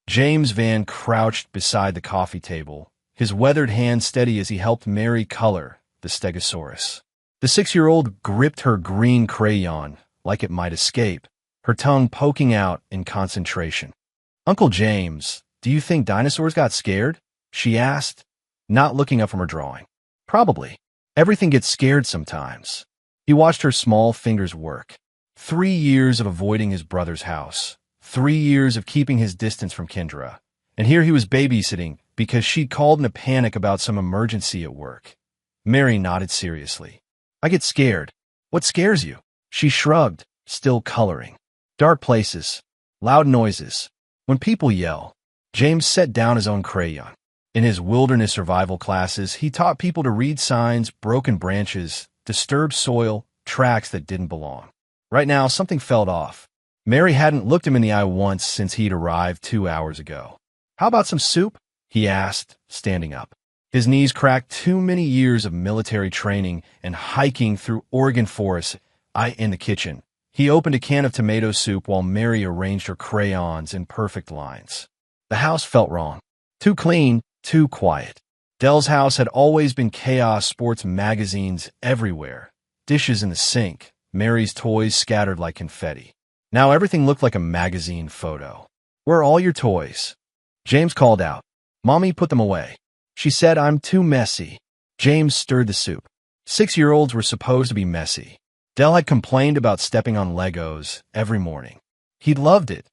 James Van crouched beside the coffee table, his weathered hand steady as he helped Mary color the stegosaurus. The 6-year-old gripped her green crayon like it might escape, her tongue poking out in concentration. "Uncle James, do you think dinosaurs got scared?" she asked, not looking up from her drawing. "Probably. Everything gets scared sometimes." He watched her small fingers work. 3 years of avoiding his brother's house. 3 years of keeping his distance from Kendra. And here he was babysitting because she'd called in a panic about some emergency at work. Mary nodded seriously. "I get scared." "What scares you?" She shrugged, still coloring. "Dark places. Loud noises. When people yell." James set down his own crayon. In his wilderness survival classes, he taught people to read signs, broken branches, disturbed soil, tracks that didn't belong. Right now, something felt off. Mary hadn't looked him in the eye once since he'd arrived 2 hours ago. "How about some soup?" he asked, standing up. His knees cracked. Too many years of military training and hiking through Oregon forests. In the kitchen, he opened a can of tomato soup while Mary arranged her crayons in perfect lines. The house felt wrong. Too clean, too quiet. Dell's house had always been chaos, sports magazines everywhere, dishes in the sink, Mary's toys scattered like confetti. Now everything looked like a magazine photo. "Where are all your toys?" James called out. "Mommy put them away." She said, "I'm too messy." James stirred the soup. 6-year-olds were supposed to be messy. Dell had complained about stepping on Legos every morning. He loved it.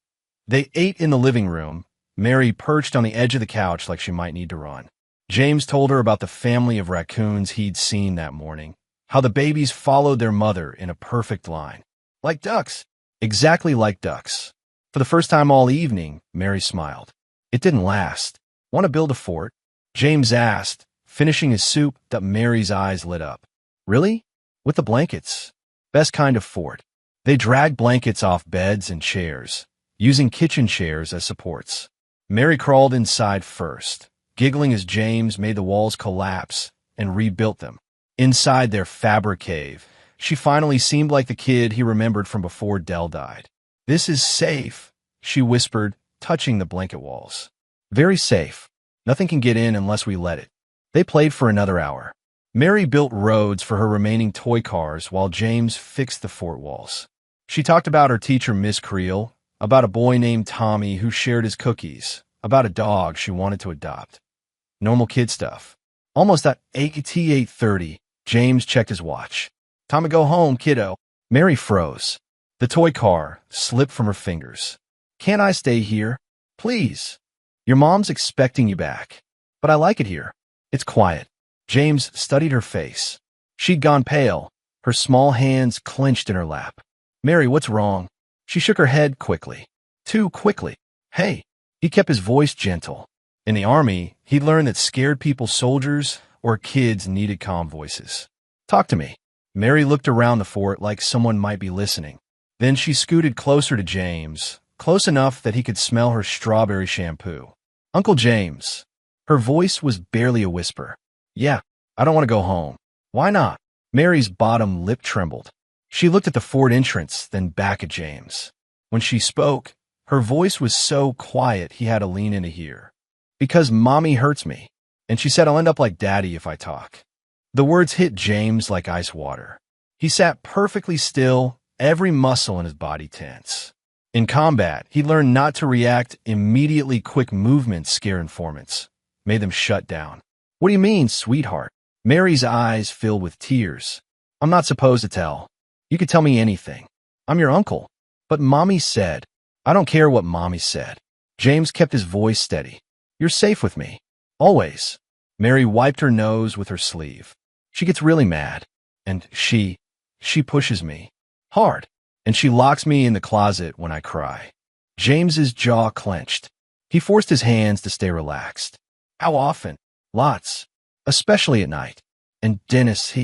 They ate in the living room, Mary perched on the edge of the couch like she might need to run. James told her about the family of raccoons he'd seen that morning, how the babies followed their mother in a perfect line. Like ducks. Exactly like ducks. For the first time all evening, Mary smiled. It didn't last. "Want to build a fort?" James asked, finishing his soup that Mary's eyes lit up. "Really? With the blankets?" "Best kind of fort." They dragged blankets off beds and chairs, using kitchen chairs as supports. Mary crawled inside first, giggling as James made the walls collapse and rebuilt them. Inside their fabric cave, she finally seemed like the kid he remembered from before Dell died. "This is safe," she whispered, touching the blanket walls. "Very safe. Nothing can get in unless we let it." They played for another hour. Mary built roads for her remaining toy cars while James fixed the fort walls. She talked about her teacher, Miss Creel, about a boy named Tommy who shared his cookies, about a dog she wanted to adopt. Normal kid stuff. Almost at 8:30, James checked his watch. "Time to go home, kiddo." Mary froze. The toy car slipped from her fingers. "Can't I stay here? Please. Your mom's expecting you back." "But I like it here. It's quiet." James studied her face. She'd gone pale, her small hands clenched in her lap. "Mary, what's wrong?" She shook her head quickly. Too quickly. "Hey." He kept his voice gentle. In the army, he'd learned that scared people, soldiers, or kids needed calm voices. "Talk to me." Mary looked around the fort like someone might be listening. Then she scooted closer to James, close enough that he could smell her strawberry shampoo. "Uncle James." Her voice was barely a whisper. "Yeah, I don't want to go home." "Why not?" Mary's bottom lip trembled. She looked at the fort entrance, then back at James. When she spoke, her voice was so quiet he had to lean in to hear. "Because Mommy hurts me, and she said I'll end up like Daddy if I talk." The words hit James like ice water. He sat perfectly still, every muscle in his body tense. In combat, he learned not to react immediately. Quick movements scare informants, made them shut down. "What do you mean, sweetheart?" Mary's eyes filled with tears. "I'm not supposed to tell. You could tell me anything. I'm your uncle." "But Mommy said." "I don't care what Mommy said." James kept his voice steady. "You're safe with me. Always." Mary wiped her nose with her sleeve. "She gets really mad. And she pushes me. Hard. And she locks me in the closet when I cry." James's jaw clenched. He forced his hands to stay relaxed. "How often?" "Lots. Especially at night." "And Dennis,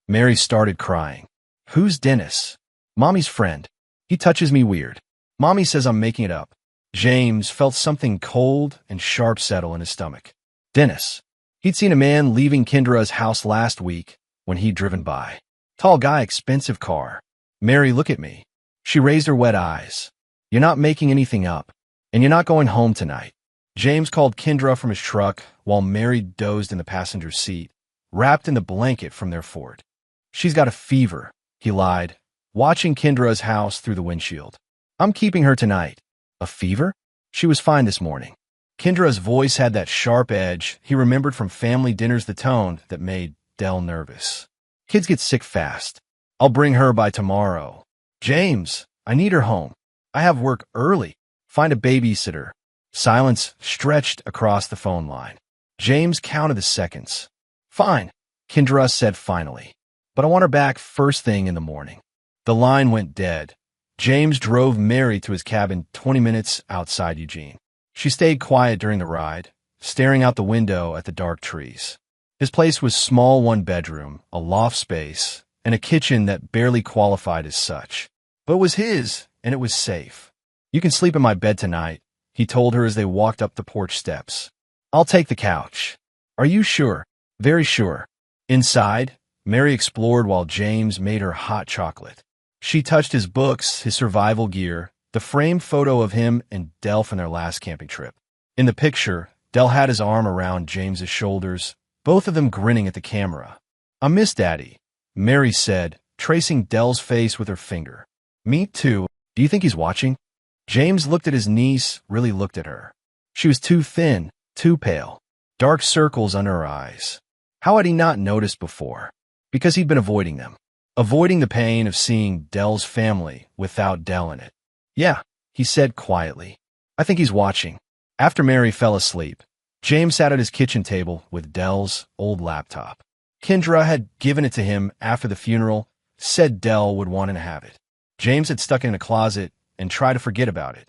Mary started crying. "Who's Dennis?" "Mommy's friend. He touches me weird. Mommy says I'm making it up." James felt something cold and sharp settle in his stomach. Dennis. He'd seen a man leaving Kendra's house last week when he'd driven by. Tall guy, expensive car. "Mary, look at me." She raised her wet eyes. "You're not making anything up." And you're not going home tonight. James called Kendra from his truck while Mary dozed in the passenger seat, wrapped in the blanket from their fort. She's got a fever, he lied, watching Kendra's house through the windshield. I'm keeping her tonight. A fever? She was fine this morning. Kendra's voice had that sharp edge he remembered from family dinners, the tone that made Dell nervous. Kids get sick fast. I'll bring her by tomorrow. James, I need her home. I have work early. Find a babysitter. Silence stretched across the phone line. James counted the seconds. Fine, Kendra said finally. But I want her back first thing in the morning. The line went dead. James drove Mary to his cabin 20 minutes outside Eugene. She stayed quiet during the ride, staring out the window at the dark trees. His place was small, one bedroom, a loft space, and a kitchen that barely qualified as such. But it was his, and it was safe. You can sleep in my bed tonight, he told her as they walked up the porch steps. I'll take the couch. Are you sure? Very sure. Inside, Mary explored while James made her hot chocolate. She touched his books, his survival gear, the framed photo of him and Del from their last camping trip. In the picture, Del had his arm around James's shoulders, both of them grinning at the camera. I miss Daddy, Mary said, tracing Del's face with her finger. Me too. Do you think he's watching? James looked at his niece, really looked at her. She was too thin, too pale, dark circles under her eyes. How had he not noticed before? Because he'd been avoiding them. Avoiding the pain of seeing Del's family without Del in it. Yeah, he said quietly. I think he's watching. After Mary fell asleep, James sat at his kitchen table with Del's old laptop. Kendra had given it to him after the funeral, said Del would want to have it. James had stuck it in a closet and tried to forget about it.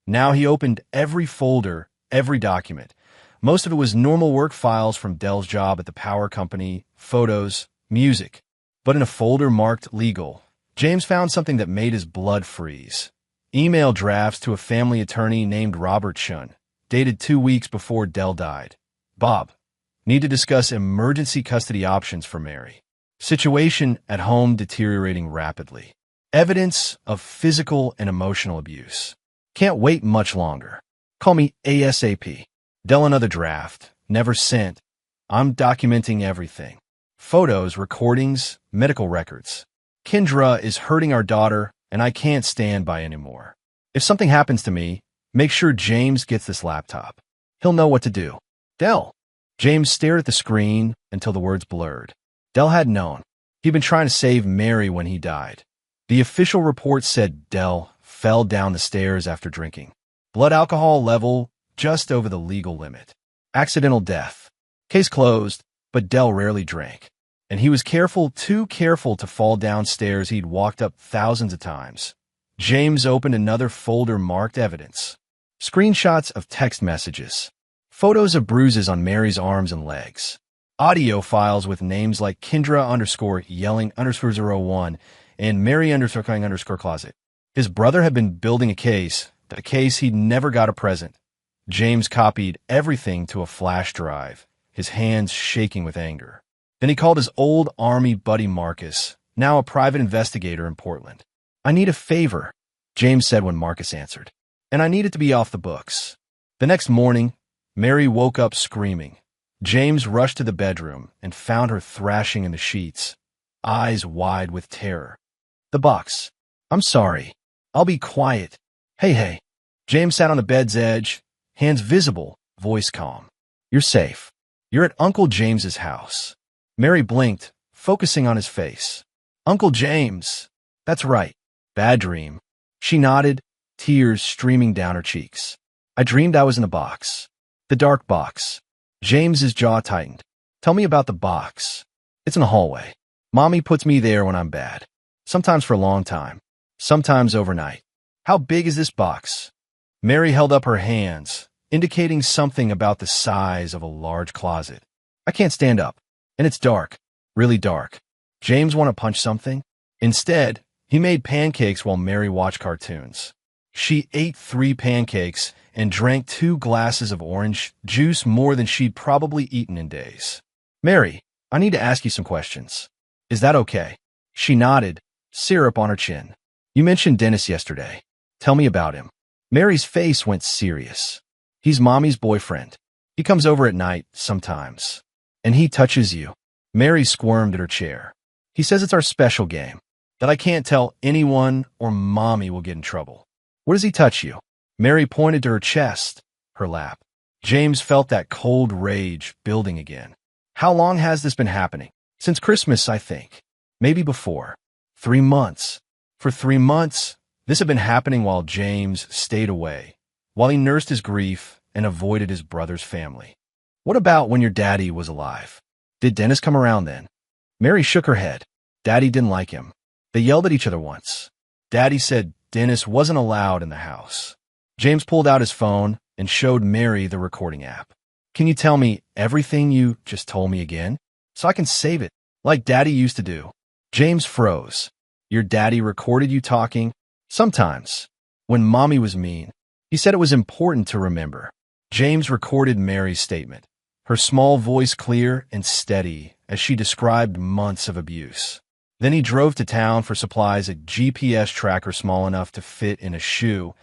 Now he opened every folder, every document. Most of it was normal work files from Del's job at the power company, photos, music. But in a folder marked legal, James found something that made his blood freeze. Email drafts to a family attorney named Robert Chun, dated 2 weeks before Del died. Bob, need to discuss emergency custody options for Mary. Situation at home deteriorating rapidly. Evidence of physical and emotional abuse. Can't wait much longer. Call me ASAP. Del, another draft. Never sent. I'm documenting everything. Photos, recordings, medical records. Kendra is hurting our daughter, and I can't stand by anymore. If something happens to me, make sure James gets this laptop. He'll know what to do. Del. James stared at the screen until the words blurred. Del had known. He'd been trying to save Mary when he died. The official report said Del fell down the stairs after drinking. Blood alcohol level just over the legal limit. Accidental death. Case closed, but Del rarely drank. And he was careful, too careful to fall downstairs he'd walked up thousands of times. James opened another folder marked evidence. Screenshots of text messages. Photos of bruises on Mary's arms and legs. Audio files with names like Kendra_yelling_01 and Mary_closet. His brother had been building a case he'd never got a present. James copied everything to a flash drive, his hands shaking with anger. Then he called his old Army buddy Marcus, now a private investigator in Portland. I need a favor, James said when Marcus answered. And I need it to be off the books. The next morning, Mary woke up screaming. James rushed to the bedroom and found her thrashing in the sheets, eyes wide with terror. The box. I'm sorry. I'll be quiet. Hey. James sat on the bed's edge, hands visible, voice calm. You're safe. You're at Uncle James's house. Mary blinked, focusing on his face. Uncle James. That's right. Bad dream. She nodded, tears streaming down her cheeks. I dreamed I was in a box. The dark box. James's jaw tightened. Tell me about the box. It's in the hallway. Mommy puts me there when I'm bad. Sometimes for a long time. Sometimes overnight. How big is this box? Mary held up her hands, indicating something about the size of a large closet. I can't stand up. And it's dark. Really dark. James want to punch something? Instead, he made pancakes while Mary watched cartoons. She ate 3 pancakes and drank 2 glasses of orange juice, more than she'd probably eaten in days. Mary, I need to ask you some questions. Is that okay? She nodded, syrup on her chin. You mentioned Dennis yesterday. Tell me about him. Mary's face went serious. He's Mommy's boyfriend. He comes over at night, sometimes. And he touches you. Mary squirmed at her chair. He says it's our special game, that I can't tell anyone or Mommy will get in trouble. Where does he touch you? Mary pointed to her chest, her lap. James felt that cold rage building again. How long has this been happening? Since Christmas, I think. Maybe before. 3 months. For 3 months, this had been happening while James stayed away, while he nursed his grief and avoided his brother's family. What about when your daddy was alive? Did Dennis come around then? Mary shook her head. Daddy didn't like him. They yelled at each other once. Daddy said Dennis wasn't allowed in the house. James pulled out his phone and showed Mary the recording app. Can you tell me everything you just told me again? So I can save it, like Daddy used to do. James froze. Your daddy recorded you talking? Sometimes. When Mommy was mean, he said it was important to remember. James recorded Mary's statement, her small voice clear and steady as she described months of abuse. Then he drove to town for supplies, a GPS tracker small enough to fit in a shoe,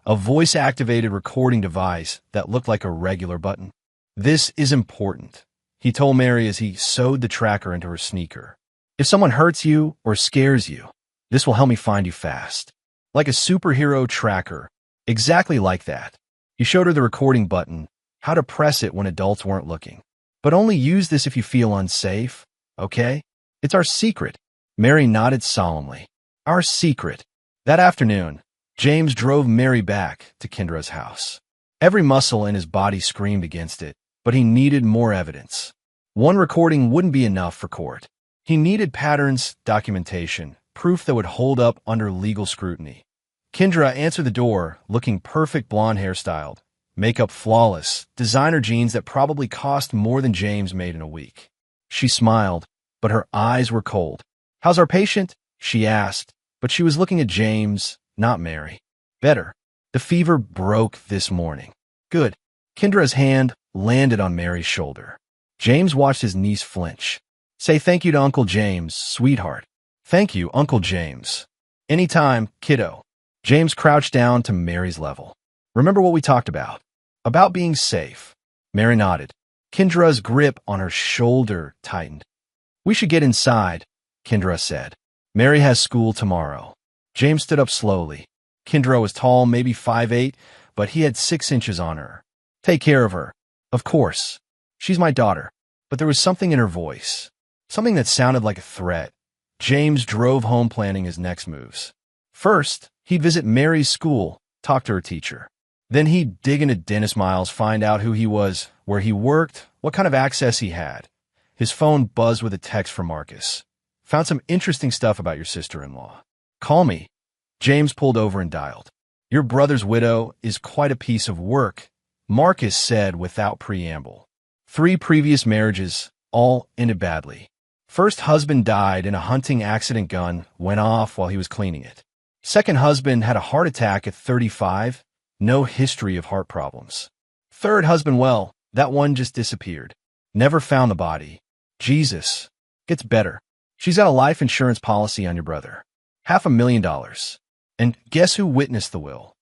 a voice-activated recording device that looked like a regular button. This is important, he told Mary as he sewed the tracker into her sneaker. If someone hurts you or scares you, this will help me find you fast. Like a superhero tracker, exactly like that. He showed her the recording button, how to press it when adults weren't looking. But only use this if you feel unsafe, okay? It's our secret. Mary nodded solemnly. Our secret. That afternoon, James drove Mary back to Kendra's house. Every muscle in his body screamed against it, but he needed more evidence. One recording wouldn't be enough for court. He needed patterns, documentation, proof that would hold up under legal scrutiny. Kendra answered the door, looking perfect, blonde hairstyled, makeup flawless, designer jeans that probably cost more than James made in a week. She smiled, but her eyes were cold. How's our patient? She asked, but she was looking at James, not Mary. Better. The fever broke this morning. Good. Kendra's hand landed on Mary's shoulder. James watched his niece flinch. Say thank you to Uncle James, sweetheart. Thank you, Uncle James. Anytime, kiddo. James crouched down to Mary's level. Remember what we talked about? About being safe. Mary nodded. Kendra's grip on her shoulder tightened. We should get inside, Kendra said. Mary has school tomorrow. James stood up slowly. Kendra was tall, maybe 5'8", but he had 6 inches on her. Take care of her. Of course. She's my daughter. But there was something in her voice. Something that sounded like a threat. James drove home planning his next moves. First, he'd visit Mary's school, talk to her teacher. Then he'd dig into Dennis Miles, find out who he was, where he worked, what kind of access he had. His phone buzzed with a text from Marcus. Found some interesting stuff about your sister-in-law. Call me. James pulled over and dialed. Your brother's widow is quite a piece of work, Marcus said without preamble. 3 previous marriages, all ended badly. First husband died in a hunting accident, gun went off while he was cleaning it. Second husband had a heart attack at 35, no history of heart problems. Third husband, well, that one just disappeared. Never found the body. Jesus. Gets better. She's got a life insurance policy on your brother. $500,000. And guess who witnessed the will?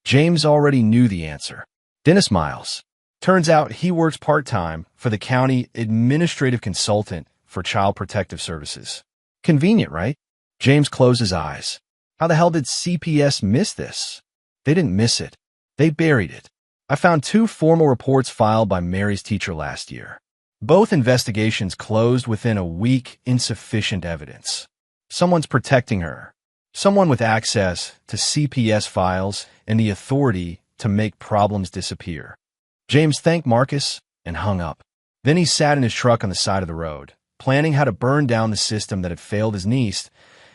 James already knew the answer. Dennis Miles. Turns out he works part-time for the county administrative consultant for Child Protective Services. Convenient, right? James closed his eyes. How the hell did CPS miss this? They didn't miss it. They buried it. I found 2 formal reports filed by Mary's teacher last year. Both investigations closed within a week, insufficient evidence. Someone's protecting her. Someone with access to CPS files and the authority to make problems disappear. James thanked Marcus and hung up. Then he sat in his truck on the side of the road, planning how to burn down the system that had failed his niece.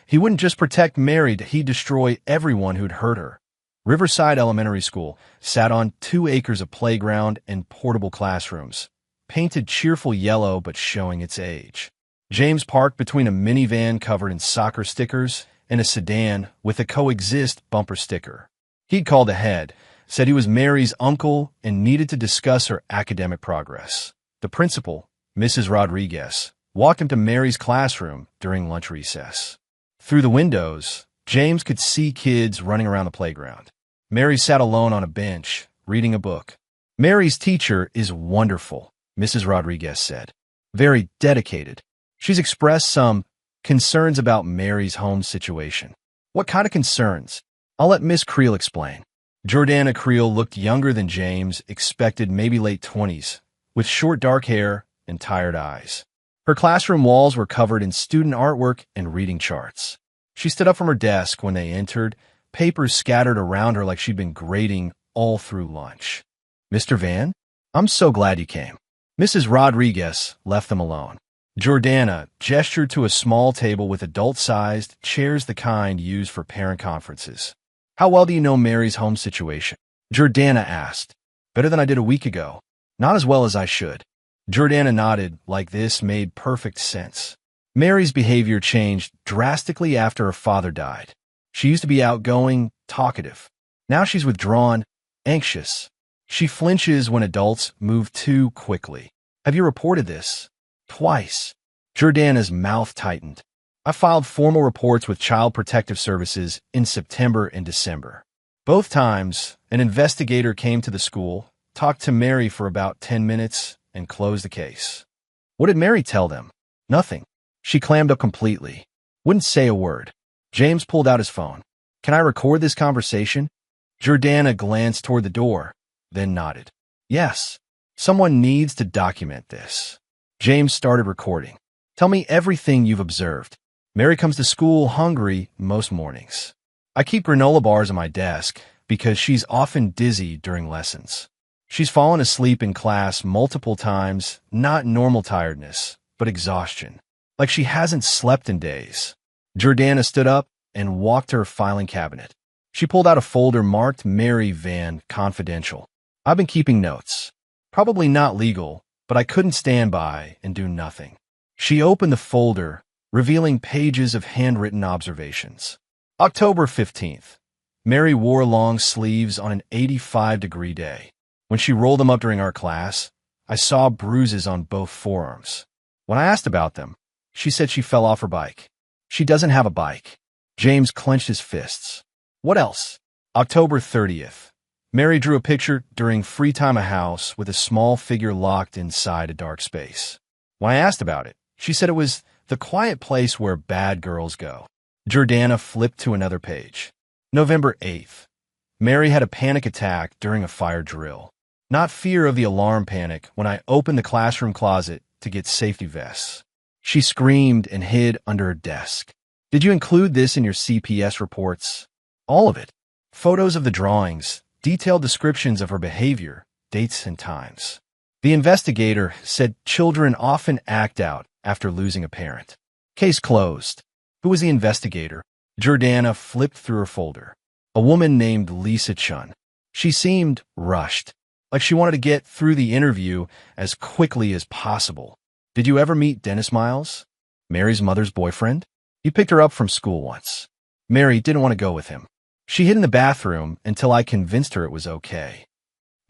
He wouldn't just protect Mary, he'd destroy everyone who'd hurt her. Riverside Elementary School sat on 2 acres of playground and portable classrooms, painted cheerful yellow but showing its age. James parked between a minivan covered in soccer stickers and a sedan with a coexist bumper sticker. He'd called ahead, said he was Mary's uncle and needed to discuss her academic progress. The principal, Mrs. Rodriguez, walked him to Mary's classroom during lunch recess. Through the windows, James could see kids running around the playground. Mary sat alone on a bench, reading a book. Mary's teacher is wonderful, Mrs. Rodriguez said. Very dedicated. She's expressed some concerns about Mary's home situation. What kind of concerns? I'll let Miss Creel explain. Jordana Creel looked younger than James, expected maybe late 20s, with short dark hair and tired eyes. Her classroom walls were covered in student artwork and reading charts. She stood up from her desk when they entered, papers scattered around her like she'd been grading all through lunch. Mr. Van? I'm so glad you came. Mrs. Rodriguez left them alone. Jordana gestured to a small table with adult-sized chairs, the kind used for parent conferences. How well do you know Mary's home situation? Jordana asked. Better than I did a week ago. Not as well as I should. Jordana nodded, like this made perfect sense. Mary's behavior changed drastically after her father died. She used to be outgoing, talkative. Now she's withdrawn, anxious. She flinches when adults move too quickly. Have you reported this? Twice. Jordana's mouth tightened. I filed formal reports with Child Protective Services in September and December. Both times, an investigator came to the school, talked to Mary for about 10 minutes, and closed the case. What did Mary tell them? Nothing. She clammed up completely. Wouldn't say a word. James pulled out his phone. Can I record this conversation? Jordana glanced toward the door, then nodded. Yes. Someone needs to document this. James started recording. Tell me everything you've observed. Mary comes to school hungry most mornings. I keep granola bars on my desk because she's often dizzy during lessons. She's fallen asleep in class multiple times, not normal tiredness, but exhaustion, like she hasn't slept in days. Jordana stood up and walked to her filing cabinet. She pulled out a folder marked Mary Van Confidential. I've been keeping notes. Probably not legal, but I couldn't stand by and do nothing. She opened the folder, revealing pages of handwritten observations. October 15th. Mary wore long sleeves on an 85-degree day. When she rolled them up during our class, I saw bruises on both forearms. When I asked about them, she said she fell off her bike. She doesn't have a bike. James clenched his fists. What else? October 30th. Mary drew a picture during free time a house with a small figure locked inside a dark space. When I asked about it, she said it was the quiet place where bad girls go. Jordana flipped to another page. November 8th. Mary had a panic attack during a fire drill. Not fear of the alarm panic when I opened the classroom closet to get safety vests. She screamed and hid under her desk. Did you include this in your CPS reports? All of it. Photos of the drawings, detailed descriptions of her behavior, dates and times. The investigator said children often act out after losing a parent. Case closed. Who was the investigator? Jordana flipped through her folder. A woman named Lisa Chun. She seemed rushed, like she wanted to get through the interview as quickly as possible. Did you ever meet Dennis Miles? Mary's mother's boyfriend? He picked her up from school once. Mary didn't want to go with him. She hid in the bathroom until I convinced her it was okay.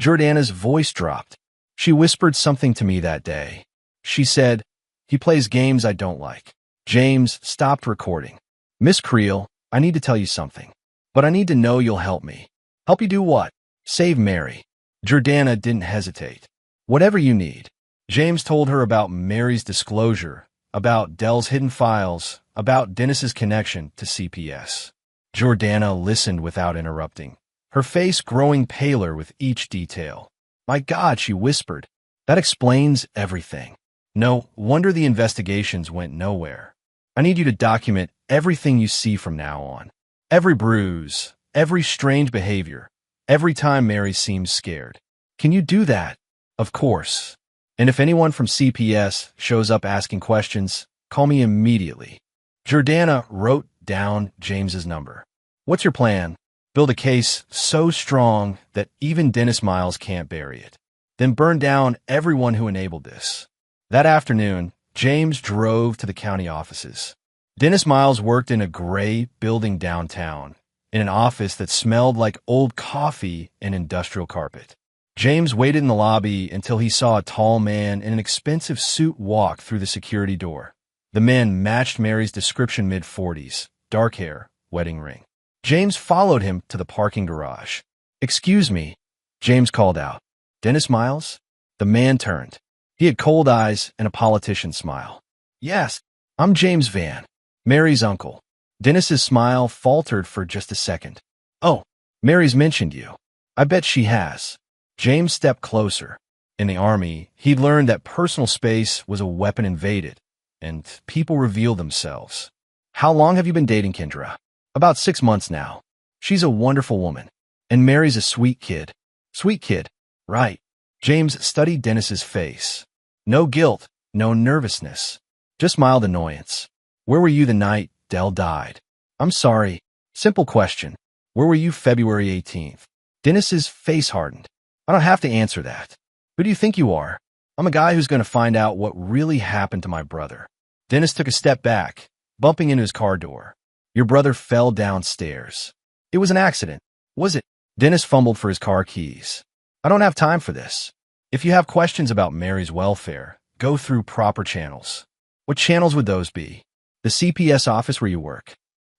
Jordana's voice dropped. She whispered something to me that day. She said, he plays games I don't like. James stopped recording. Miss Creel, I need to tell you something. But I need to know you'll help me. Help you do what? Save Mary. Jordana didn't hesitate. Whatever you need. James told her about Mary's disclosure, about Dell's hidden files, about Dennis's connection to CPS. Jordana listened without interrupting, her face growing paler with each detail. My God, she whispered. That explains everything. No wonder the investigations went nowhere. I need you to document everything you see from now on. Every bruise, every strange behavior, every time Mary seems scared. Can you do that? Of course. And if anyone from CPS shows up asking questions, call me immediately. Jordana wrote down James's number. What's your plan? Build a case so strong that even Dennis Miles can't bury it. Then burn down everyone who enabled this. That afternoon, James drove to the county offices. Dennis Miles worked in a gray building downtown, in an office that smelled like old coffee and industrial carpet. James waited in the lobby until he saw a tall man in an expensive suit walk through the security door. The man matched Mary's description, mid-40s, dark hair, wedding ring. James followed him to the parking garage. "Excuse me," James called out. "Dennis Miles?" The man turned. He had cold eyes and a politician's smile. "Yes, I'm James Van, Mary's uncle." Dennis's smile faltered for just a second. "Oh, Mary's mentioned you. I bet she has." James stepped closer. In the army, he'd learned that personal space was a weapon invaded, and people reveal themselves. "How long have you been dating Kendra?" "About 6 months now. She's a wonderful woman. And Mary's a sweet kid." "Sweet kid, right." James studied Dennis's face. No guilt, no nervousness, just mild annoyance. "Where were you the night Dell died?" "I'm sorry. Simple question. Where were you February 18th? Dennis's face hardened. "I don't have to answer that." "Who do you think you are?" "I'm a guy who's going to find out what really happened to my brother." Dennis took a step back, bumping into his car door. "Your brother fell downstairs." "It was an accident." "Was it?" Dennis fumbled for his car keys. "I don't have time for this. If you have questions about Mary's welfare, go through proper channels." "What channels would those be?" "The CPS office where you work."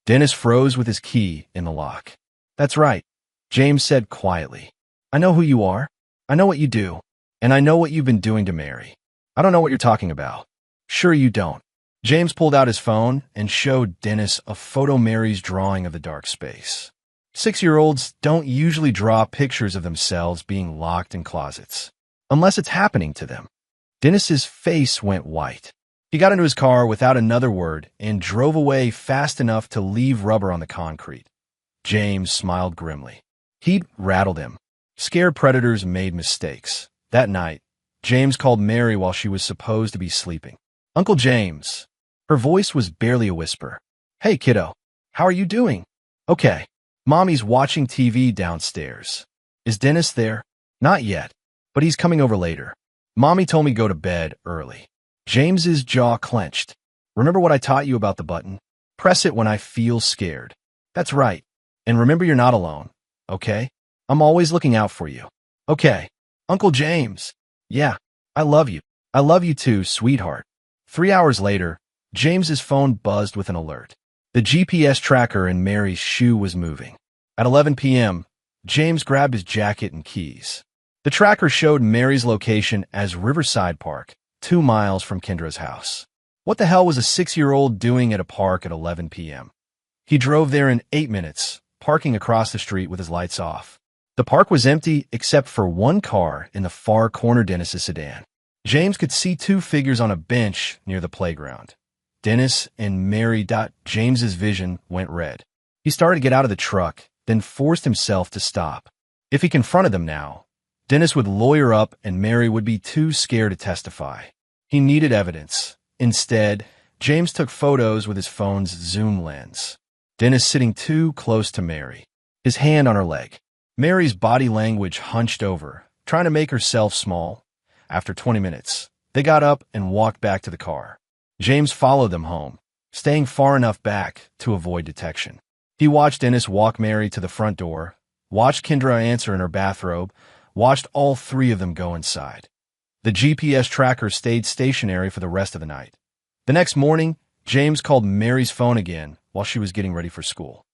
Dennis froze with his key in the lock. "That's right," James said quietly. "I know who you are. I know what you do. And I know what you've been doing to Mary." "I don't know what you're talking about." "Sure you don't." James pulled out his phone and showed Dennis a photo Mary's drawing of the dark space. 6-year-olds don't usually draw pictures of themselves being locked in closets, unless it's happening to them. Dennis's face went white. He got into his car without another word and drove away fast enough to leave rubber on the concrete. James smiled grimly. He'd rattled him. Scared predators made mistakes. That night, James called Mary while she was supposed to be sleeping. "Uncle James." Her voice was barely a whisper. "Hey, kiddo. How are you doing?" "Okay. Mommy's watching TV downstairs." "Is Dennis there?" "Not yet, but he's coming over later. Mommy told me to go to bed early." James's jaw clenched. "Remember what I taught you about the button? Press it when I feel scared." "That's right. And remember you're not alone, okay? I'm always looking out for you." "Okay. Uncle James." "Yeah, I love you. I love you too, sweetheart." 3 hours later, James's phone buzzed with an alert. The GPS tracker in Mary's shoe was moving. At 11 p.m., James grabbed his jacket and keys. The tracker showed Mary's location as Riverside Park, 2 miles from Kendra's house. What the hell was a 6-year-old doing at a park at 11 p.m.? He drove there in 8 minutes, parking across the street with his lights off. The park was empty except for one car in the far corner Dennis's sedan. James could see 2 figures on a bench near the playground. Dennis and Mary. James's vision went red. He started to get out of the truck, then forced himself to stop. If he confronted them now, Dennis would lawyer up and Mary would be too scared to testify. He needed evidence. Instead, James took photos with his phone's zoom lens. Dennis sitting too close to Mary, his hand on her leg. Mary's body language hunched over, trying to make herself small. After 20 minutes, they got up and walked back to the car. James followed them home, staying far enough back to avoid detection. He watched Dennis walk Mary to the front door, watched Kendra answer in her bathrobe, watched all 3 of them go inside. The GPS tracker stayed stationary for the rest of the night. The next morning, James called Mary's phone again while she was getting ready for school.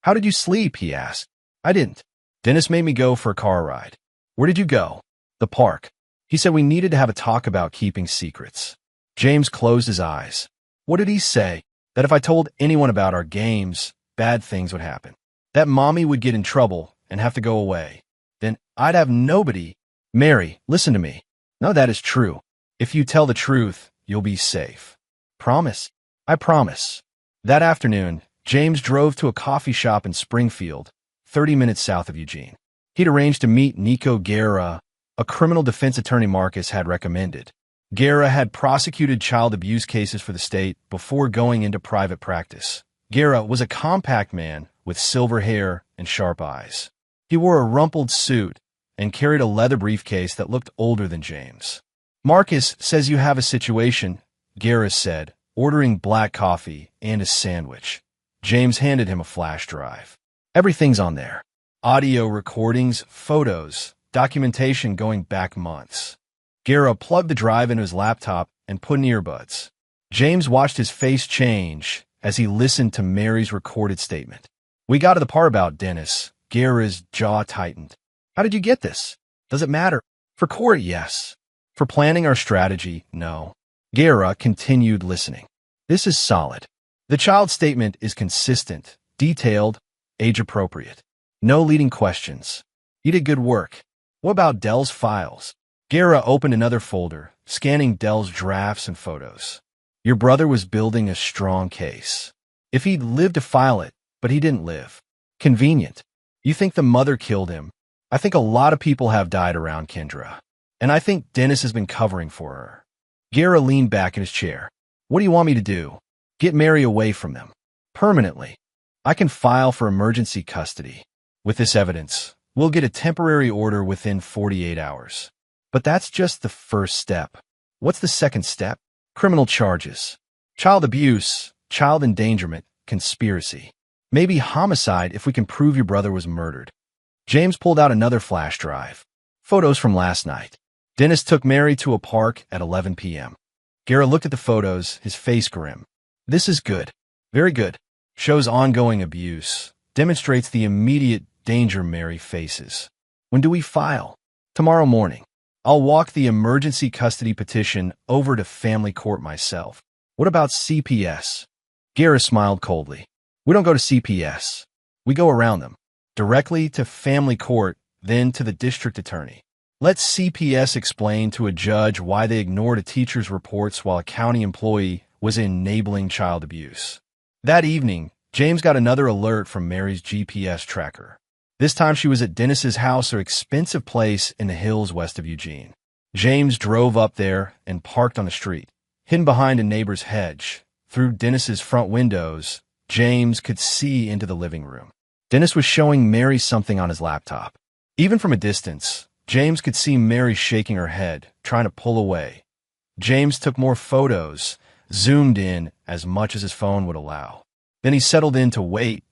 "How did you sleep?" he asked. "I didn't. Dennis made me go for a car ride." "Where did you go?" "The park. He said we needed to have a talk about keeping secrets." James closed his eyes. "What did he say?" "That if I told anyone about our games, bad things would happen. That Mommy would get in trouble and have to go away. Then I'd have nobody." "Mary, listen to me. None of that is true. If you tell the truth, you'll be safe." "Promise?" "I promise." That afternoon, James drove to a coffee shop in Springfield, 30 minutes south of Eugene. He'd arranged to meet Nico Guerra, a criminal defense attorney Marcus had recommended. Guerra had prosecuted child abuse cases for the state before going into private practice. Guerra was a compact man with silver hair and sharp eyes. He wore a rumpled suit and carried a leather briefcase that looked older than James. "Marcus says you have a situation," Guerra said, ordering black coffee and a sandwich. James handed him a flash drive. "Everything's on there. Audio recordings, photos, documentation going back months." Guerra plugged the drive into his laptop and put in earbuds. James watched his face change as he listened to Mary's recorded statement. "We got to the part about Dennis." Guerra's jaw tightened. How did you get this? Does it matter? For court, yes. For planning our strategy, no. Guerra continued listening. This is solid. The child statement is consistent, detailed, age-appropriate. No leading questions. You did good work. What about Dell's files? Guerra opened another folder, scanning Dell's drafts and photos. Your brother was building a strong case. If he'd lived to file it, but he didn't live. Convenient. You think the mother killed him? I think a lot of people have died around Kendra. And I think Dennis has been covering for her. Guerra leaned back in his chair. What do you want me to do? Get Mary away from them. Permanently. I can file for emergency custody. With this evidence, we'll get a temporary order within 48 hours. But that's just the first step. What's the second step? Criminal charges. Child abuse, child endangerment, conspiracy. Maybe homicide if we can prove your brother was murdered. James pulled out another flash drive. Photos from last night. Dennis took Mary to a park at 11 p.m. Guerra looked at the photos, his face grim. This is good. Very good. Shows ongoing abuse. Demonstrates the immediate danger Mary faces. When do we file? Tomorrow morning. I'll walk the emergency custody petition over to family court myself. What about CPS? Guerra smiled coldly. We don't go to CPS. We go around them. Directly to family court, then to the district attorney. Let CPS explain to a judge why they ignored a teacher's reports while a county employee was enabling child abuse. That evening, James got another alert from Mary's GPS tracker. This time she was at Dennis's house, an expensive place in the hills west of Eugene. James drove up there and parked on the street. Hidden behind a neighbor's hedge, through Dennis's front windows, James could see into the living room. Dennis was showing Mary something on his laptop. Even from a distance, James could see Mary shaking her head, trying to pull away. James took more photos, zoomed in as much as his phone would allow. Then he settled in to wait.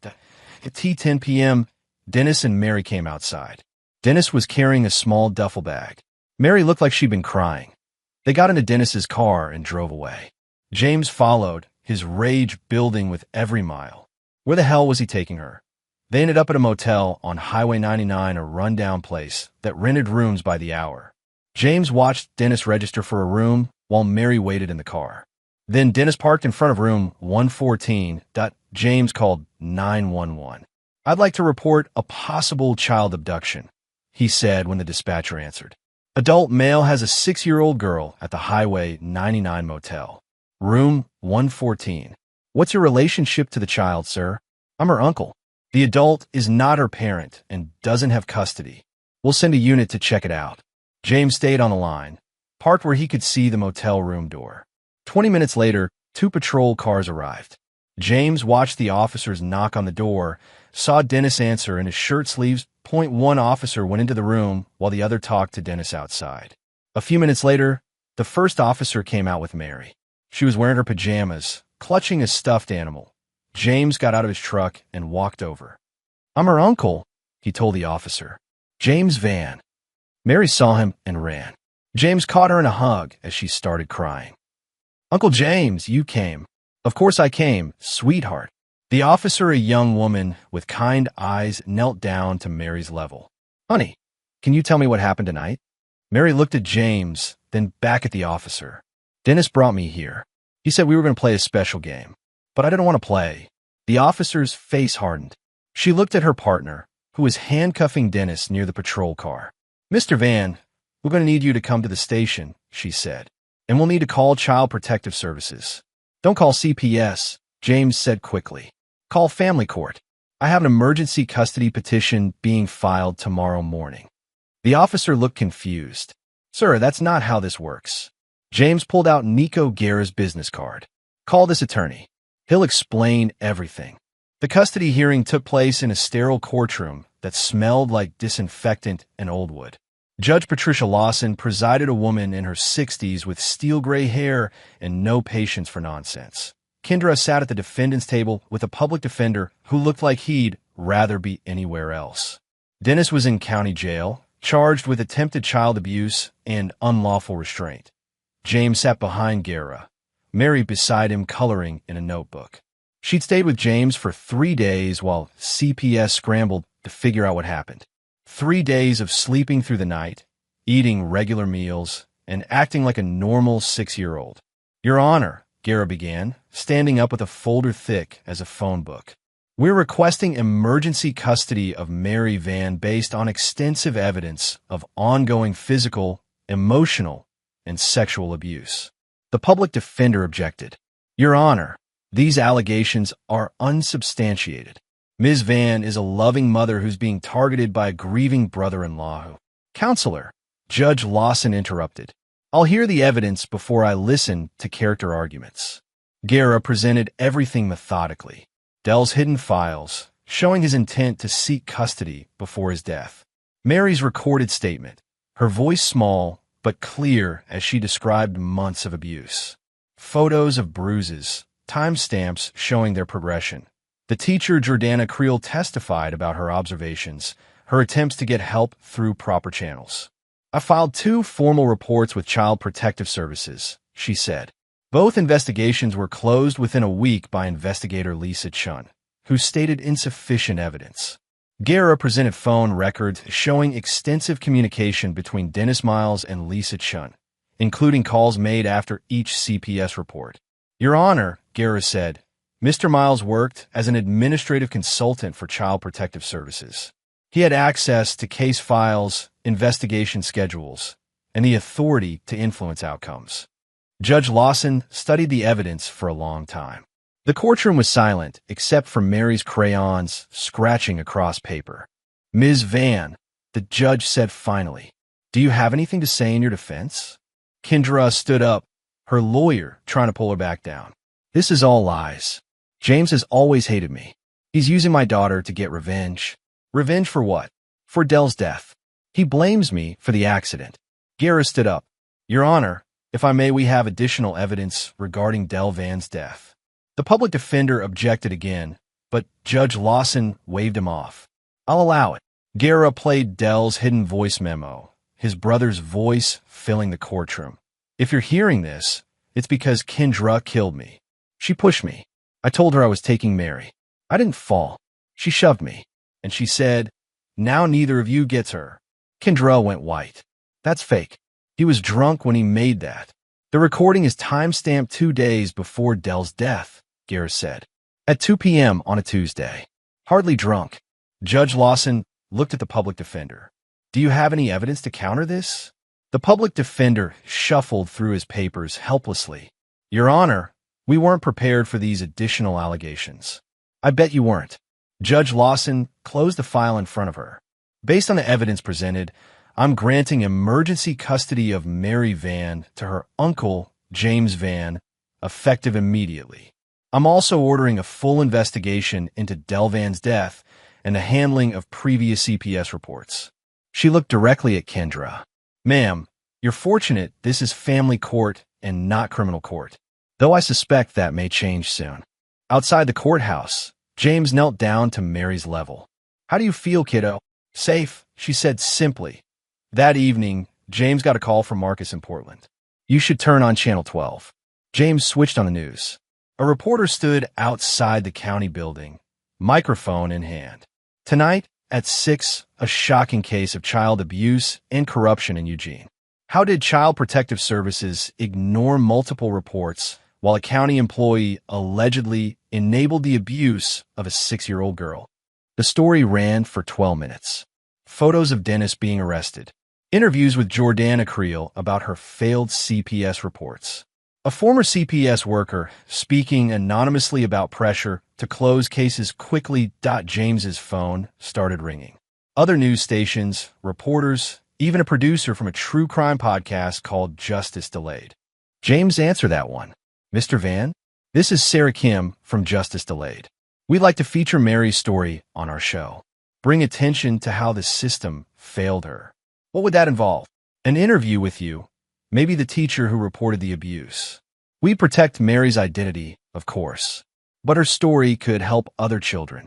At 10 p.m., Dennis and Mary came outside. Dennis was carrying a small duffel bag. Mary looked like she'd been crying. They got into Dennis's car and drove away. James followed, his rage building with every mile. Where the hell was he taking her? They ended up at a motel on Highway 99, a rundown place that rented rooms by the hour. James watched Dennis register for a room while Mary waited in the car. Then Dennis parked in front of room 114. James called 911. I'd like to report a possible child abduction, he said when the dispatcher answered. Adult male has a 6-year-old girl at the Highway 99 motel. Room 114. What's your relationship to the child, sir? I'm her uncle. The adult is not her parent and doesn't have custody. We'll send a unit to check it out. James stayed on the line, parked where he could see the motel room door. 20 minutes later, 2 patrol cars arrived. James watched the officers knock on the door, saw Dennis answer in his shirt sleeves. One officer went into the room while the other talked to Dennis outside. A few minutes later, the first officer came out with Mary. She was wearing her pajamas, clutching a stuffed animal. James got out of his truck and walked over. I'm her uncle, he told the officer. James Van. Mary saw him and ran. James caught her in a hug as she started crying. Uncle James, you came. Of course I came, sweetheart. The officer, a young woman with kind eyes, knelt down to Mary's level. Honey, can you tell me what happened tonight? Mary looked at James, then back at the officer. Dennis brought me here. He said we were going to play a special game, but I didn't want to play. The officer's face hardened. She looked at her partner, who was handcuffing Dennis near the patrol car. Mr. Van, we're going to need you to come to the station, she said, and we'll need to call Child Protective Services. Don't call CPS, James said quickly. Call family court. I have an emergency custody petition being filed tomorrow morning. The officer looked confused. Sir, that's not how this works. James pulled out Nico Guerra's business card. Call this attorney. He'll explain everything. The custody hearing took place in a sterile courtroom that smelled like disinfectant and old wood. Judge Patricia Lawson presided, a woman in her 60s with steel gray hair and no patience for nonsense. Kendra sat at the defendant's table with a public defender who looked like he'd rather be anywhere else. Dennis was in county jail, charged with attempted child abuse and unlawful restraint. James sat behind Guerra, Mary beside him coloring in a notebook. She'd stayed with James for 3 days while CPS scrambled to figure out what happened. 3 days of sleeping through the night, eating regular meals, and acting like a normal 6-year-old. Your Honor, Guerra began, standing up with a folder thick as a phone book. We're requesting emergency custody of Mary Van based on extensive evidence of ongoing physical, emotional, and sexual abuse. The public defender objected. Your Honor, these allegations are unsubstantiated. Ms. Van is a loving mother who's being targeted by a grieving brother-in-law who... Counselor, Judge Lawson interrupted. I'll hear the evidence before I listen to character arguments. Guerra presented everything methodically. Dell's hidden files, showing his intent to seek custody before his death. Mary's recorded statement, her voice small but clear as she described months of abuse. Photos of bruises, timestamps showing their progression. The teacher Jordana Creel testified about her observations, her attempts to get help through proper channels. I filed 2 formal reports with Child Protective Services, she said. Both investigations were closed within a week by investigator Lisa Chun, who stated insufficient evidence. Guerra presented phone records showing extensive communication between Dennis Miles and Lisa Chun, including calls made after each CPS report. Your Honor, Guerra said, Mr. Miles worked as an administrative consultant for Child Protective Services. He had access to case files, investigation schedules, and the authority to influence outcomes. Judge Lawson studied the evidence for a long time. The courtroom was silent, except for Mary's crayons scratching across paper. Ms. Van, the judge said finally, do you have anything to say in your defense? Kendra stood up, her lawyer trying to pull her back down. This is all lies. James has always hated me. He's using my daughter to get revenge. Revenge for what? For Dell's death. He blames me for the accident. Guerra stood up. Your Honor, if I may, we have additional evidence regarding Dell Van's death. The public defender objected again, but Judge Lawson waved him off. I'll allow it. Guerra played Dell's hidden voice memo, his brother's voice filling the courtroom. If you're hearing this, it's because Kendra killed me. She pushed me. I told her I was taking Mary. I didn't fall. She shoved me. And she said, now neither of you gets her. Kendra went white. That's fake. He was drunk when he made that. The recording is timestamped 2 days before Dell's death, Guerra said. At 2 p.m. on a Tuesday. Hardly drunk. Judge Lawson looked at the public defender. Do you have any evidence to counter this? The public defender shuffled through his papers helplessly. Your Honor, we weren't prepared for these additional allegations. I bet you weren't. Judge Lawson closed the file in front of her. Based on the evidence presented, I'm granting emergency custody of Mary Van to her uncle, James Van, effective immediately. I'm also ordering a full investigation into Dell Van's death and the handling of previous CPS reports. She looked directly at Kendra. Ma'am, you're fortunate this is family court and not criminal court, though I suspect that may change soon. Outside the courthouse, James knelt down to Mary's level. How do you feel, kiddo? Safe, she said simply. That evening, James got a call from Marcus in Portland. You should turn on Channel 12. James switched on the news. A reporter stood outside the county building, microphone in hand. Tonight, at 6, a shocking case of child abuse and corruption in Eugene. How did Child Protective Services ignore multiple reports while a county employee allegedly enabled the abuse of a 6-year-old girl? The story ran for 12 minutes. Photos of Dennis being arrested. Interviews with Jordana Creel about her failed CPS reports. A former CPS worker speaking anonymously about pressure to close cases quickly. James's phone started ringing. Other news stations, reporters, even a producer from a true crime podcast called Justice Delayed. James answered that one. Mr. Van, this is Sarah Kim from Justice Delayed. We'd like to feature Mary's story on our show. Bring attention to how the system failed her. What would that involve? An interview with you. Maybe the teacher who reported the abuse. We protect Mary's identity, of course, but her story could help other children.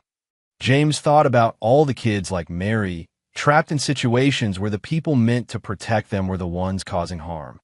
James thought about all the kids like Mary, trapped in situations where the people meant to protect them were the ones causing harm.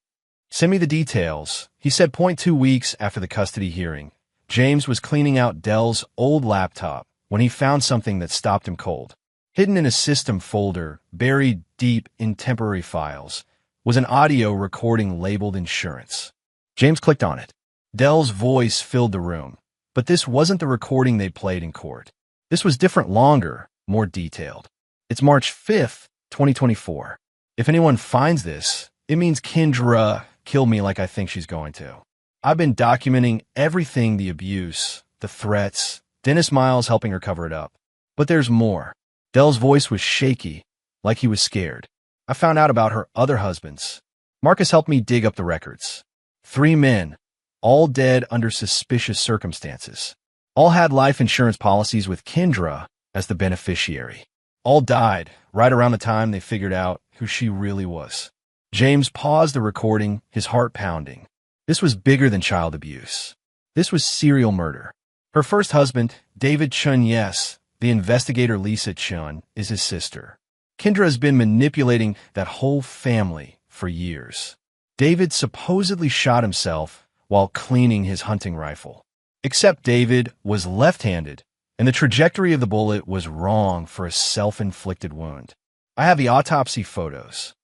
Send me the details, he said. 2 weeks after the custody hearing, James was cleaning out Dell's old laptop when he found something that stopped him cold. Hidden in a system folder, buried deep in temporary files, was an audio recording labeled insurance. James clicked on it. Dell's voice filled the room, but this wasn't the recording they played in court. This was different, longer, more detailed. It's March 5th, 2024. If anyone finds this, it means Kendra killed me like I think she's going to. I've been documenting everything, the abuse, the threats, Dennis Miles helping her cover it up. But there's more. Dell's voice was shaky, like he was scared. I found out about her other husbands. Marcus helped me dig up the records. 3 men, all dead under suspicious circumstances. All had life insurance policies with Kendra as the beneficiary. All died right around the time they figured out who she really was. James paused the recording, his heart pounding. This was bigger than child abuse. This was serial murder. Her first husband, David Chun, yes, the investigator Lisa Chun, is his sister. Kendra has been manipulating that whole family for years. David supposedly shot himself while cleaning his hunting rifle. Except David was left-handed, and the trajectory of the bullet was wrong for a self-inflicted wound. I have the autopsy photos.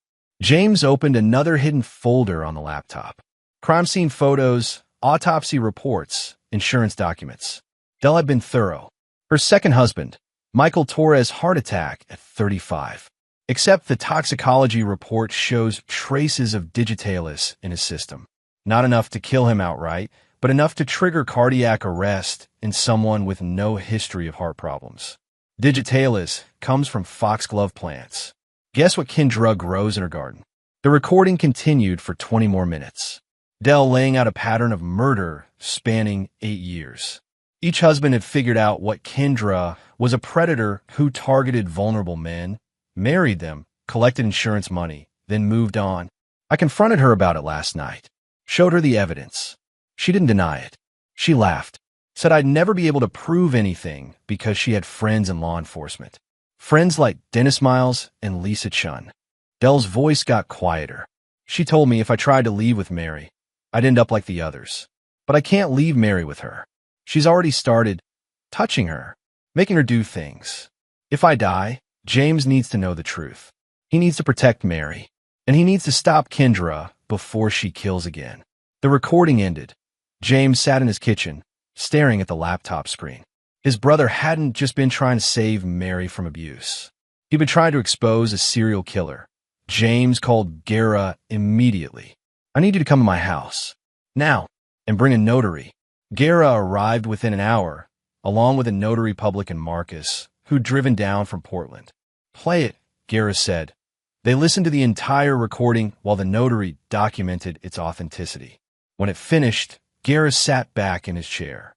James opened another hidden folder on the laptop. Crime scene photos, autopsy reports, insurance documents. Dell had been thorough. Her second husband, Michael Torres, heart attack at 35. Except the toxicology report shows traces of digitalis in his system. Not enough to kill him outright, but enough to trigger cardiac arrest in someone with no history of heart problems. Digitalis comes from foxglove plants. Guess what Kendra grows in her garden? The recording continued for 20 more minutes. Dell laying out a pattern of murder spanning 8 years. Each husband had figured out what Kendra was: a predator who targeted vulnerable men, married them, collected insurance money, then moved on. I confronted her about it last night, showed her the evidence. She didn't deny it. She laughed, said I'd never be able to prove anything because she had friends in law enforcement. Friends like Dennis Miles and Lisa Chun. Dell's voice got quieter. She told me if I tried to leave with Mary, I'd end up like the others. But I can't leave Mary with her. She's already started touching her, making her do things. If I die, James needs to know the truth. He needs to protect Mary, and he needs to stop Kendra before she kills again. The recording ended. James sat in his kitchen, staring at the laptop screen. His brother hadn't just been trying to save Mary from abuse. He'd been trying to expose a serial killer. James called Guerra immediately. I need you to come to my house, now, and bring a notary. Guerra arrived within an hour, along with a notary public and Marcus, who'd driven down from Portland. Play it, Guerra said. They listened to the entire recording while the notary documented its authenticity. When it finished, Guerra sat back in his chair.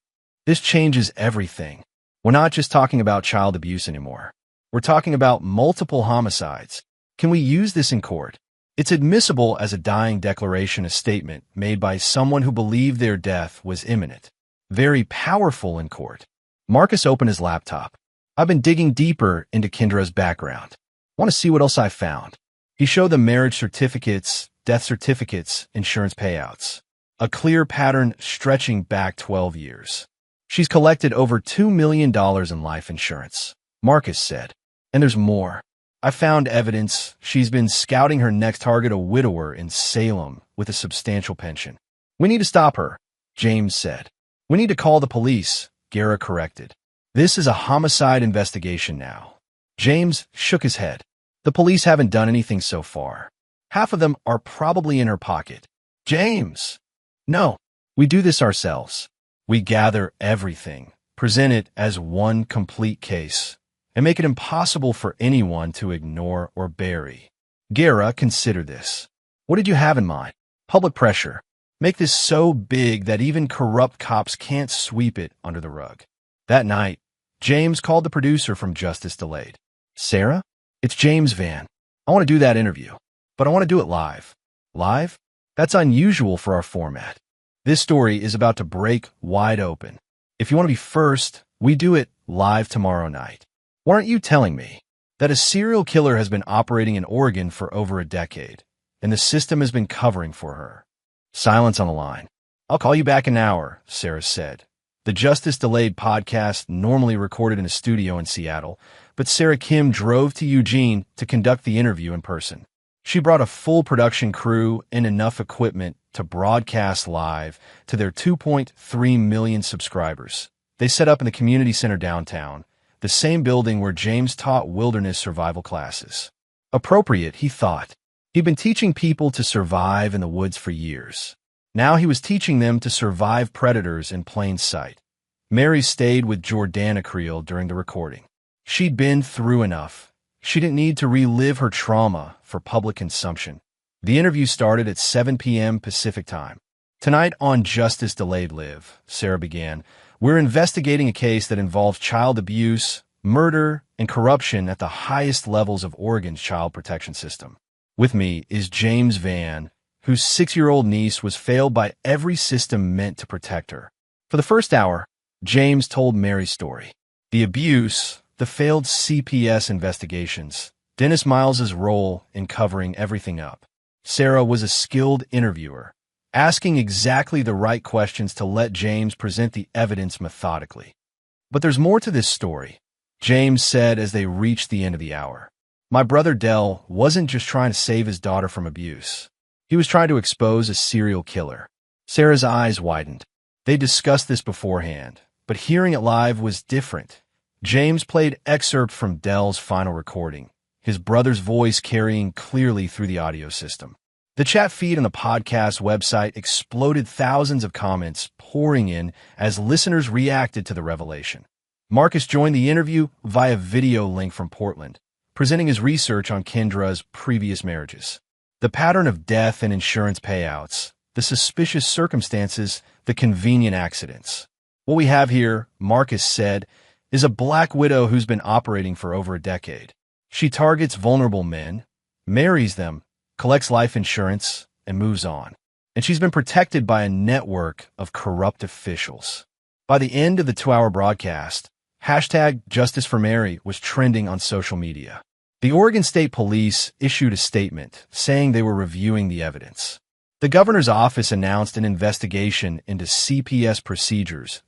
This changes everything. We're not just talking about child abuse anymore. We're talking about multiple homicides. Can we use this in court? It's admissible as a dying declaration, a statement made by someone who believed their death was imminent. Very powerful in court. Marcus opened his laptop. I've been digging deeper into Kendra's background. Want to see what else I found? He showed them marriage certificates, death certificates, insurance payouts. A clear pattern stretching back 12 years. She's collected over $2 million in life insurance, Marcus said. And there's more. I found evidence she's been scouting her next target, a widower in Salem with a substantial pension. We need to stop her, James said. We need to call the police, Guerra corrected. This is a homicide investigation now. James shook his head. The police haven't done anything so far. Half of them are probably in her pocket. James! No, we do this ourselves. We gather everything, present it as one complete case, and make it impossible for anyone to ignore or bury. Guerra, consider this. What did you have in mind? Public pressure. Make this so big that even corrupt cops can't sweep it under the rug. That night, James called the producer from Justice Delayed. Sarah, it's James Van. I want to do that interview, but I want to do it live. Live? That's unusual for our format. This story is about to break wide open. If you want to be first, we do it live tomorrow night. Why aren't you telling me that a serial killer has been operating in Oregon for over a decade, and the system has been covering for her? Silence on the line. I'll call you back in an hour, Sarah said. The Justice Delayed podcast normally recorded in a studio in Seattle, but but Sarah Kim drove to Eugene to conduct the interview in person. She brought a full production crew and enough equipment to broadcast live to their 2.3 million subscribers. They set up in the community center downtown, the same building where James taught wilderness survival classes. Appropriate, he thought. He'd been teaching people to survive in the woods for years. Now he was teaching them to survive predators in plain sight. Mary stayed with Jordana Creel during the recording. She'd been through enough. She didn't need to relive her trauma for public consumption. The interview started at 7 p.m. Pacific time. Tonight on Justice Delayed Live, Sarah began, we're investigating a case that involves child abuse, murder, and corruption at the highest levels of Oregon's child protection system. With me is James Van, whose 6-year-old niece was failed by every system meant to protect her. For the first hour, James told Mary's story. The abuse, the failed CPS investigations, Dennis Miles's role in covering everything up. Sarah was a skilled interviewer, asking exactly the right questions to let James present the evidence methodically. But there's more to this story, James said as they reached the end of the hour. My brother Dell wasn't just trying to save his daughter from abuse. He was trying to expose a serial killer. Sarah's eyes widened. They discussed this beforehand, but hearing it live was different. James played excerpt from Dell's final recording, his brother's voice carrying clearly through the audio system. The chat feed on the podcast website exploded, thousands of comments pouring in as listeners reacted to the revelation. Marcus joined the interview via video link from Portland, presenting his research on Kendra's previous marriages. The pattern of death and insurance payouts, the suspicious circumstances, the convenient accidents. What we have here, Marcus said, is a black widow who's been operating for over a decade. She targets vulnerable men, marries them, collects life insurance, and moves on. And she's been protected by a network of corrupt officials. By the end of the 2-hour broadcast, #JusticeForMary was trending on social media. The Oregon State Police issued a statement saying they were reviewing the evidence. The governor's office announced an investigation into CPS procedures.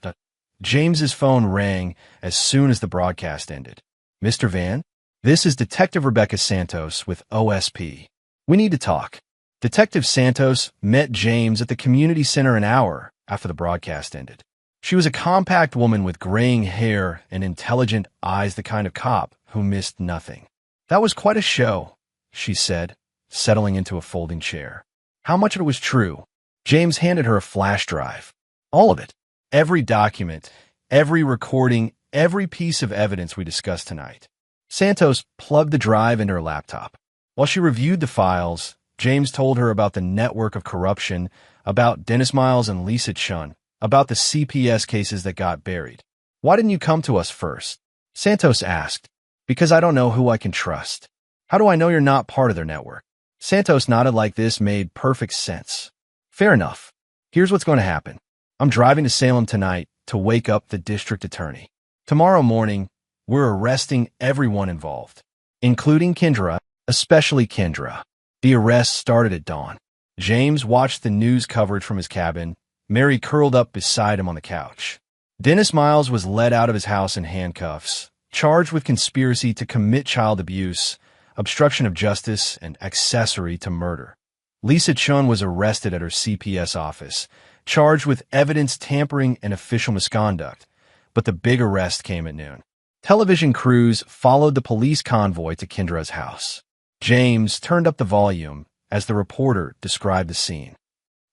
James's phone rang as soon as the broadcast ended. Mr. Van, this is Detective Rebecca Santos with OSP. We need to talk. Detective Santos met James at the community center an hour after the broadcast ended. She was a compact woman with graying hair and intelligent eyes, the kind of cop who missed nothing. That was quite a show, she said, settling into a folding chair. How much of it was true? James handed her a flash drive. All of it. Every document, every recording, every piece of evidence we discussed tonight. Santos plugged the drive into her laptop. While she reviewed the files, James told her about the network of corruption, about Dennis Miles and Lisa Chun, about the CPS cases that got buried. Why didn't you come to us first? Santos asked. Because I don't know who I can trust. How do I know you're not part of their network? Santos nodded like this made perfect sense. Fair enough. Here's what's going to happen. I'm driving to Salem tonight to wake up the district attorney. Tomorrow morning, we're arresting everyone involved, including Kendra, especially Kendra. The arrest started at dawn. James watched the news coverage from his cabin, Mary curled up beside him on the couch. Dennis Miles was led out of his house in handcuffs, charged with conspiracy to commit child abuse, obstruction of justice, and accessory to murder. Lisa Chun was arrested at her CPS office, charged with evidence tampering and official misconduct, but the big arrest came at noon. Television crews followed the police convoy to Kendra's house. James turned up the volume as the reporter described the scene.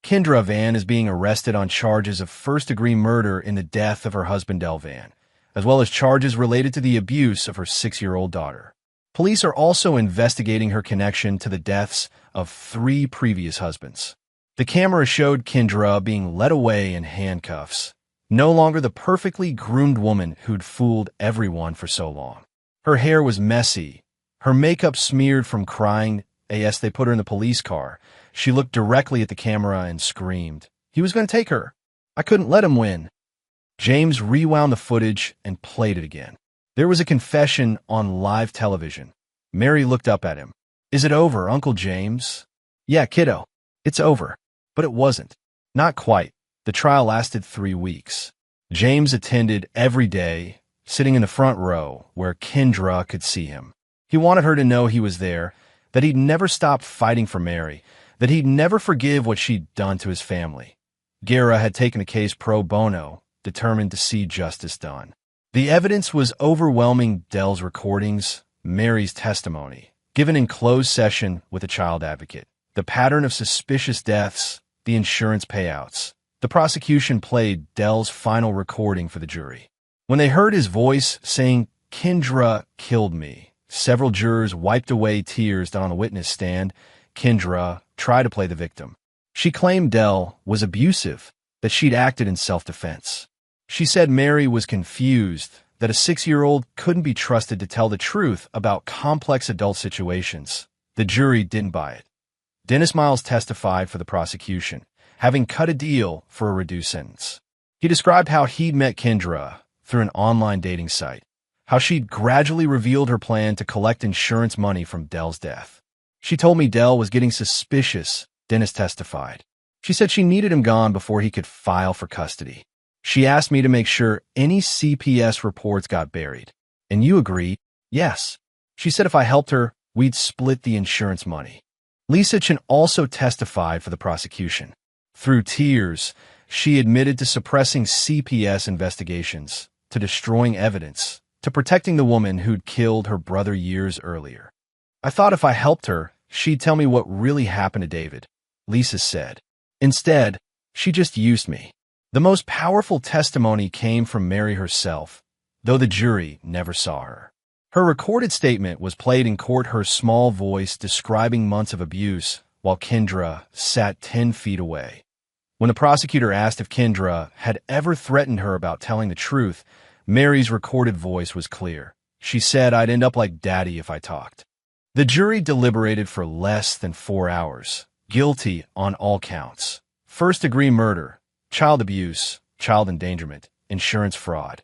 Kendra Van is being arrested on charges of first-degree murder in the death of her husband Del Van, as well as charges related to the abuse of her 6-year-old daughter. Police are also investigating her connection to the deaths of 3 previous husbands. The camera showed Kendra being led away in handcuffs, no longer the perfectly groomed woman who'd fooled everyone for so long. Her hair was messy, her makeup smeared from crying. As they put her in the police car, she looked directly at the camera and screamed, "He was going to take her. I couldn't let him win." James rewound the footage and played it again. There was a confession on live television. Mary looked up at him. "Is it over, Uncle James?" "Yeah, kiddo. It's over." But it wasn't. Not quite. The trial lasted 3 weeks. James attended every day, sitting in the front row where Kendra could see him. He wanted her to know he was there, that he'd never stop fighting for Mary, that he'd never forgive what she'd done to his family. Guerra had taken the case pro bono, determined to see justice done. The evidence was overwhelming: Dell's recordings, Mary's testimony, given in closed session with a child advocate, the pattern of suspicious deaths, the insurance payouts. The prosecution played Dell's final recording for the jury. When they heard his voice saying, "Kendra killed me," several jurors wiped away tears that on the witness stand. Kendra tried to play the victim. She claimed Dell was abusive, that she'd acted in self-defense. She said Mary was confused, that a 6-year-old couldn't be trusted to tell the truth about complex adult situations. The jury didn't buy it. Dennis Miles testified for the prosecution, having cut a deal for a reduced sentence. He described how he'd met Kendra through an online dating site, how she'd gradually revealed her plan to collect insurance money from Dell's death. "She told me Dell was getting suspicious," Dennis testified. "She said she needed him gone before he could file for custody. She asked me to make sure any CPS reports got buried." "And you agreed?" "Yes." She said if I helped her, we'd split the insurance money. Lisa Chen also testified for the prosecution. Through tears, she admitted to suppressing CPS investigations, to destroying evidence, to protecting the woman who'd killed her brother years earlier. "I thought if I helped her, she'd tell me what really happened to David," Lisa said. "Instead, she just used me." The most powerful testimony came from Mary herself, though the jury never saw her. Her recorded statement was played in court, her small voice describing months of abuse, while Kendra sat 10 feet away. When the prosecutor asked if Kendra had ever threatened her about telling the truth, Mary's recorded voice was clear. She said, "I'd end up like Daddy if I talked." The jury deliberated for less than 4 hours. Guilty on all counts: first-degree murder, child abuse, child endangerment, insurance fraud.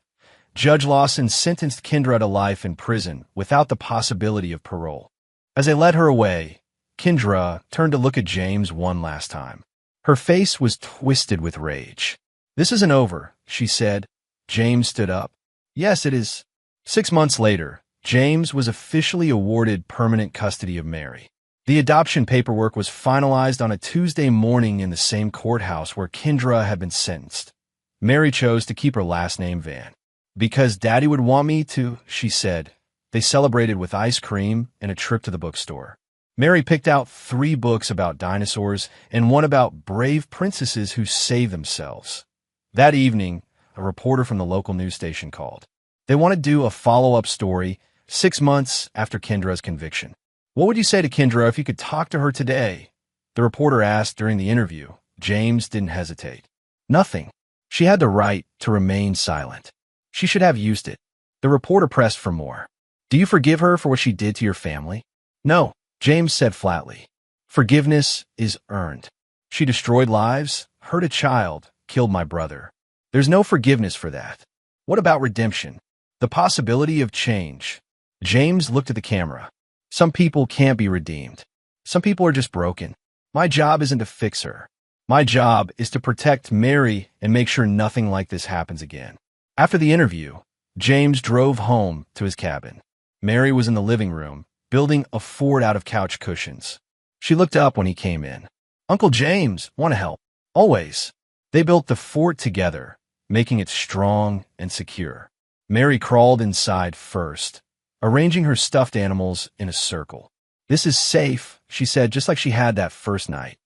Judge Lawson sentenced Kendra to life in prison without the possibility of parole. As they led her away, Kendra turned to look at James one last time. Her face was twisted with rage. "This isn't over," she said. James stood up. "Yes, it is." 6 months later, James was officially awarded permanent custody of Mary. The adoption paperwork was finalized on a Tuesday morning in the same courthouse where Kendra had been sentenced. Mary chose to keep her last name Van. "Because Daddy would want me to," she said. They celebrated with ice cream and a trip to the bookstore. Mary picked out 3 books about dinosaurs and one about brave princesses who save themselves. That evening, a reporter from the local news station called. They wanted to do a follow-up story 6 months after Kendra's conviction. "What would you say to Kendra if you could talk to her today?" the reporter asked during the interview. James didn't hesitate. "Nothing. She had the right to remain silent. She should have used it." The reporter pressed for more. "Do you forgive her for what she did to your family?" "No," James said flatly. "Forgiveness is earned. She destroyed lives, hurt a child, killed my brother. There's no forgiveness for that." "What about redemption? The possibility of change?" James looked at the camera. "Some people can't be redeemed. Some people are just broken. My job isn't to fix her. My job is to protect Mary and make sure nothing like this happens again." After the interview, James drove home to his cabin. Mary was in the living room, building a fort out of couch cushions. She looked up when he came in. "Uncle James, want to help?" "Always." They built the fort together, making it strong and secure. Mary crawled inside first, arranging her stuffed animals in a circle. "This is safe," she said, just like she had that first night.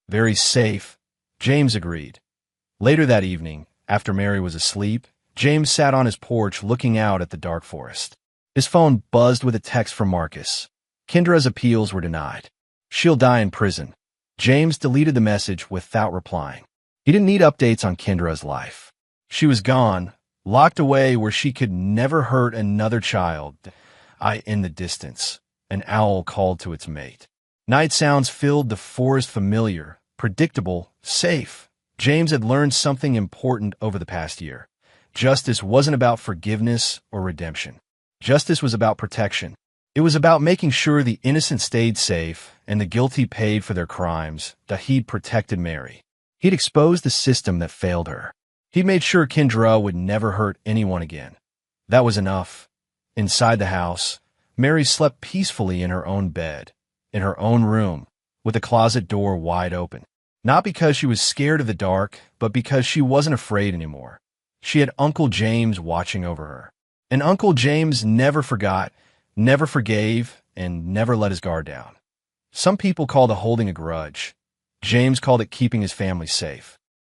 "Very safe," James agreed. Later that evening, after Mary was asleep, James sat on his porch looking out at the dark forest. His phone buzzed with a text from Marcus. Kendra's appeals were denied. "She'll die in prison." James deleted the message without replying. He didn't need updates on Kendra's life. She was gone, locked away where she could never hurt another child. In the distance, an owl called to its mate. Night sounds filled the forest, familiar, predictable, safe. James had learned something important over the past year. Justice wasn't about forgiveness or redemption. Justice was about protection. It was about making sure the innocent stayed safe and the guilty paid for their crimes, that he'd protected Mary. He'd exposed the system that failed her. He made sure Kendra would never hurt anyone again. That was enough. Inside the house, Mary slept peacefully in her own bed, in her own room, with the closet door wide open. Not because she was scared of the dark, but because she wasn't afraid anymore. She had Uncle James watching over her. And Uncle James never forgot, never forgave, and never let his guard down. Some people called it holding a grudge. James called it keeping his family safe.